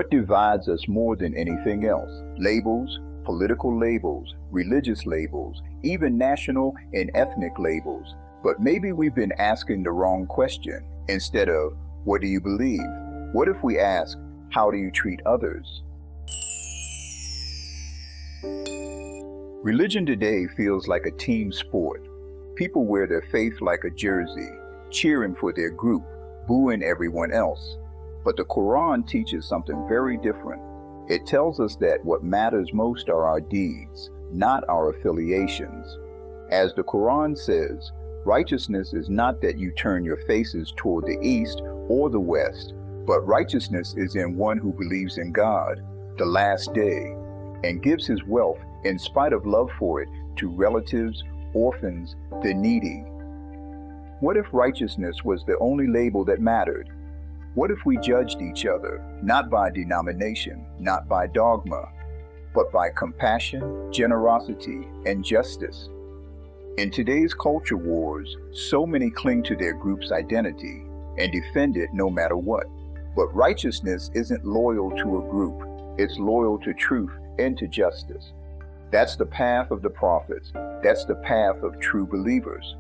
What divides us more than anything else? Labels, political labels, religious labels, even national and ethnic labels. But maybe we've been asking the wrong question. Instead of, what do you believe? What if we ask, how do you treat others? Religion today feels like a team sport. People wear their faith like a jersey, cheering for their group, booing everyone else. But the Quran teaches something very different. It tells us that what matters most are our deeds, not our affiliations. As the Quran says, righteousness is not that you turn your faces toward the east or the west, but righteousness is in one who believes in God, the last day, and gives his wealth in spite of love for it to relatives, orphans, the needy. What if righteousness was the only label that mattered? What if we judged each other, not by denomination, not by dogma, but by compassion, generosity, and justice? In today's culture wars, so many cling to their group's identity and defend it no matter what. But righteousness isn't loyal to a group, it's loyal to truth and to justice. That's the path of the prophets. That's the path of true believers.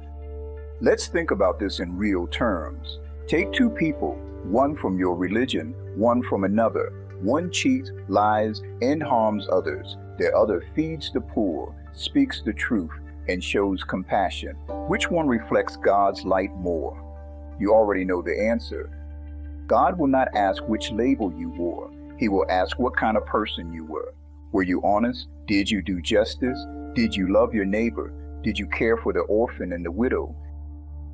Let's think about this in real terms. Take two people, one from your religion, one from another. One cheats, lies, and harms others. The other feeds the poor, speaks the truth, and shows compassion. Which one reflects God's light more? You already know the answer. God will not ask which label you wore. He will ask what kind of person you were. Were you honest? Did you do justice? Did you love your neighbor? Did you care for the orphan and the widow?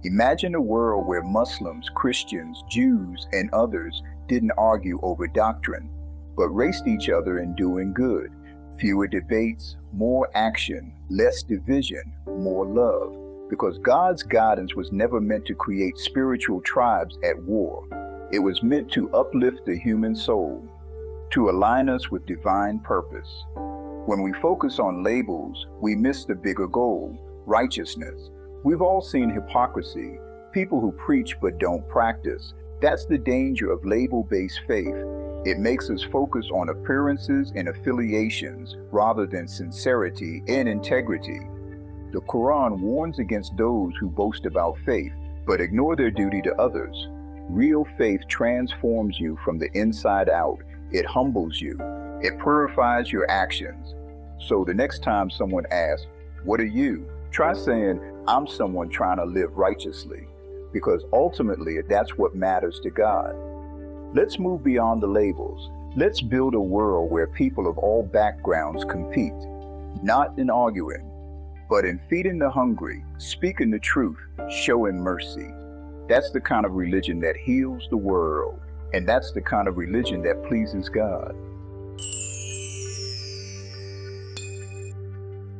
Imagine a world where Muslims, Christians, Jews, and others didn't argue over doctrine, but raced each other in doing good. Fewer debates, more action, less division, more love. Because God's guidance was never meant to create spiritual tribes at war. It was meant to uplift the human soul, to align us with divine purpose. When we focus on labels, we miss the bigger goal, righteousness. We've all seen hypocrisy, people who preach but don't practice. That's the danger of label-based faith. It makes us focus on appearances and affiliations rather than sincerity and integrity. The Quran warns against those who boast about faith but ignore their duty to others. Real faith transforms you from the inside out. It humbles you. It purifies your actions. So the next time someone asks, "What are you?" try saying, "I'm someone trying to live righteously," because ultimately that's what matters to God. Let's move beyond the labels. Let's build a world where people of all backgrounds compete, not in arguing, but in feeding the hungry, speaking the truth, showing mercy. That's the kind of religion that heals the world, and that's the kind of religion that pleases God.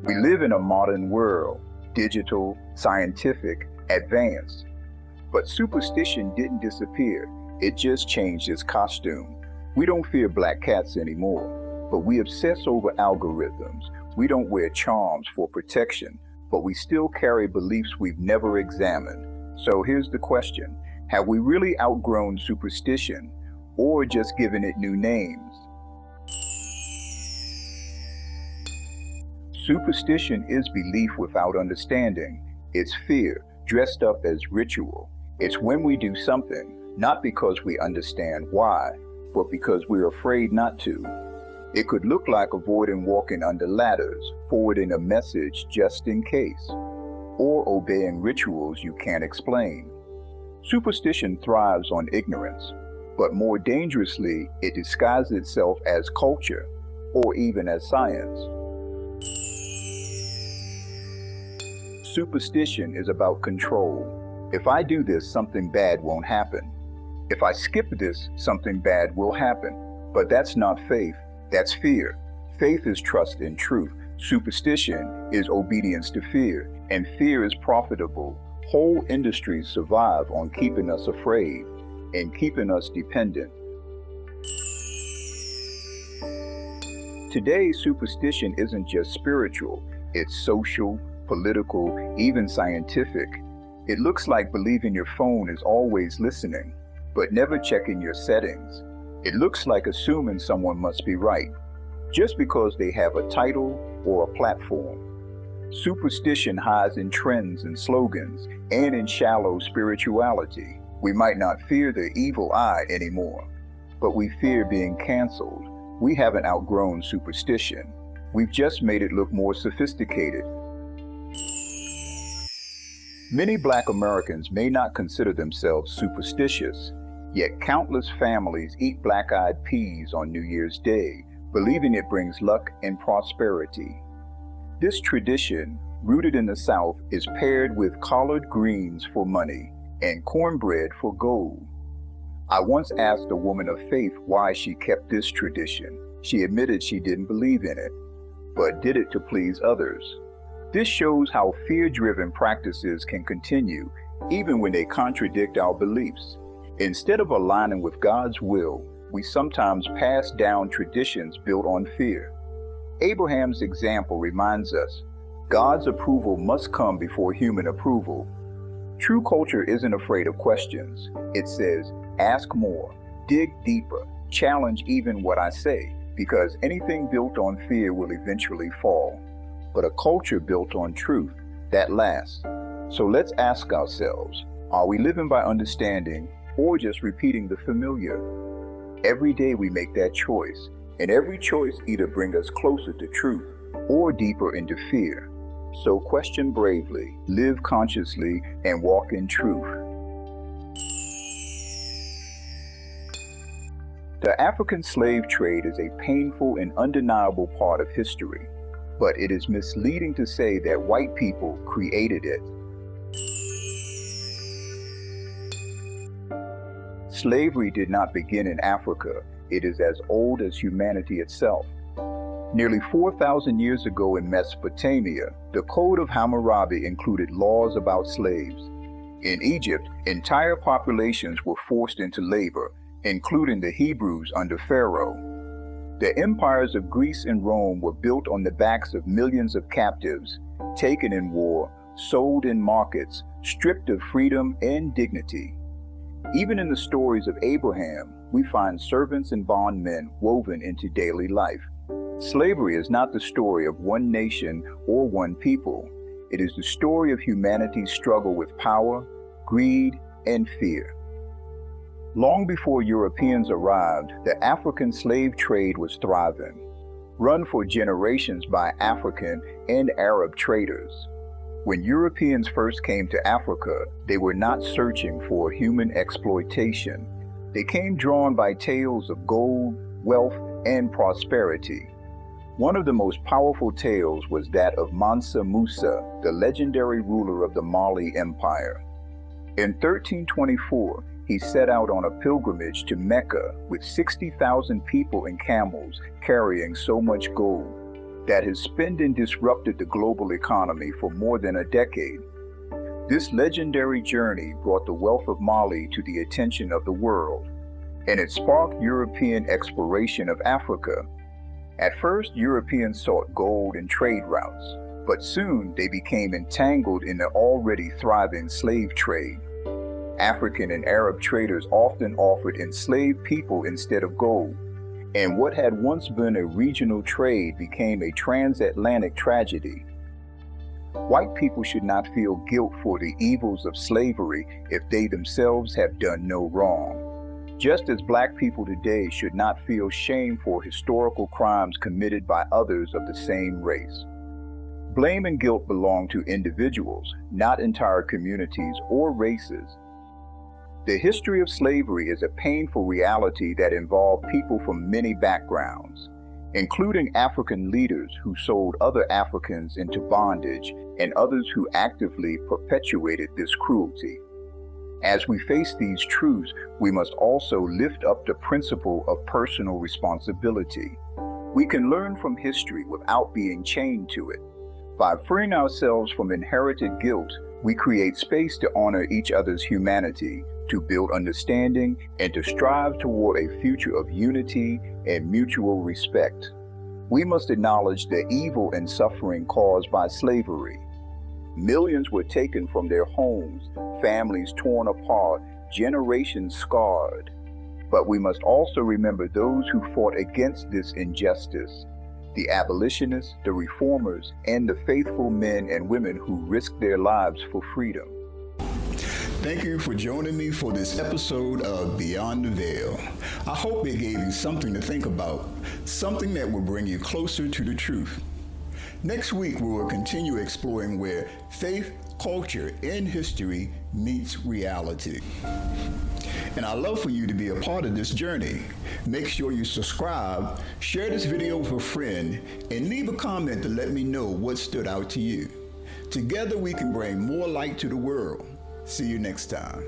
We live in a modern world, digital, scientific, advanced. But superstition didn't disappear. It just changed its costume. We don't fear black cats anymore, but we obsess over algorithms. We don't wear charms for protection, but we still carry beliefs we've never examined. So here's the question. Have we really outgrown superstition, or just given it new names? Superstition is belief without understanding. It's fear, dressed up as ritual. It's when we do something, not because we understand why, but because we're afraid not to. It could look like avoiding walking under ladders, forwarding a message just in case, or obeying rituals you can't explain. Superstition thrives on ignorance, but more dangerously, it disguises itself as culture, or even as science. Superstition is about control. If I do this, something bad won't happen. If I skip this, something bad will happen. But that's not faith, that's fear. Faith is trust in truth. Superstition is obedience to fear, and fear is profitable. Whole industries survive on keeping us afraid and keeping us dependent. Today, superstition isn't just spiritual, it's social, political, even scientific. It looks like believing your phone is always listening, but never checking your settings. It looks like assuming someone must be right, just because they have a title or a platform. Superstition hides in trends and slogans and in shallow spirituality. We might not fear the evil eye anymore, but we fear being canceled. We haven't outgrown superstition. We've just made it look more sophisticated. Many Black Americans may not consider themselves superstitious, yet countless families eat black-eyed peas on New Year's Day, believing it brings luck and prosperity. This tradition, rooted in the South, is paired with collard greens for money and cornbread for gold. I once asked a woman of faith why she kept this tradition. She admitted she didn't believe in it, but did it to please others. This shows how fear-driven practices can continue even when they contradict our beliefs. Instead of aligning with God's will, we sometimes pass down traditions built on fear. Abraham's example reminds us, God's approval must come before human approval. True culture isn't afraid of questions. It says, ask more, dig deeper, challenge even what I say, because anything built on fear will eventually fall. But a culture built on truth, that lasts. So let's ask ourselves, are we living by understanding or just repeating the familiar? Every day we make that choice, and every choice either brings us closer to truth or deeper into fear. So question bravely, live consciously, and walk in truth. The African slave trade is a painful and undeniable part of history, but it is misleading to say that white people created it. Slavery did not begin in Africa. It is as old as humanity itself. Nearly 4,000 years ago in Mesopotamia, the Code of Hammurabi included laws about slaves. In Egypt, entire populations were forced into labor, including the Hebrews under Pharaoh. The empires of Greece and Rome were built on the backs of millions of captives, taken in war, sold in markets, stripped of freedom and dignity. Even in the stories of Abraham, we find servants and bondmen woven into daily life. Slavery is not the story of one nation or one people. It is the story of humanity's struggle with power, greed, and fear. Long before Europeans arrived, the African slave trade was thriving, run for generations by African and Arab traders. When Europeans first came to Africa, they were not searching for human exploitation. They came drawn by tales of gold, wealth, and prosperity. One of the most powerful tales was that of Mansa Musa, the legendary ruler of the Mali Empire. In 1324, he set out on a pilgrimage to Mecca with 60,000 people and camels carrying so much gold that his spending disrupted the global economy for more than a decade. This legendary journey brought the wealth of Mali to the attention of the world, and it sparked European exploration of Africa. At first, Europeans sought gold and trade routes, but soon they became entangled in the already thriving slave trade. African and Arab traders often offered enslaved people instead of gold, and what had once been a regional trade became a transatlantic tragedy. White people should not feel guilt for the evils of slavery if they themselves have done no wrong. Just as Black people today should not feel shame for historical crimes committed by others of the same race. Blame and guilt belong to individuals, not entire communities or races. The history of slavery is a painful reality that involved people from many backgrounds, including African leaders who sold other Africans into bondage and others who actively perpetuated this cruelty. As we face these truths, we must also lift up the principle of personal responsibility. We can learn from history without being chained to it. By freeing ourselves from inherited guilt, we create space to honor each other's humanity, to build understanding, and to strive toward a future of unity and mutual respect. We must acknowledge the evil and suffering caused by slavery. Millions were taken from their homes, families torn apart, generations scarred. But we must also remember those who fought against this injustice, the abolitionists, the reformers, and the faithful men and women who risked their lives for freedom. Thank you for joining me for this episode of Beyond the Veil. I hope it gave you something to think about, something that will bring you closer to the truth. Next week, we will continue exploring where faith, culture, and history meets reality. And I'd love for you to be a part of this journey. Make sure you subscribe, share this video with a friend, and leave a comment to let me know what stood out to you. Together we can bring more light to the world. See you next time.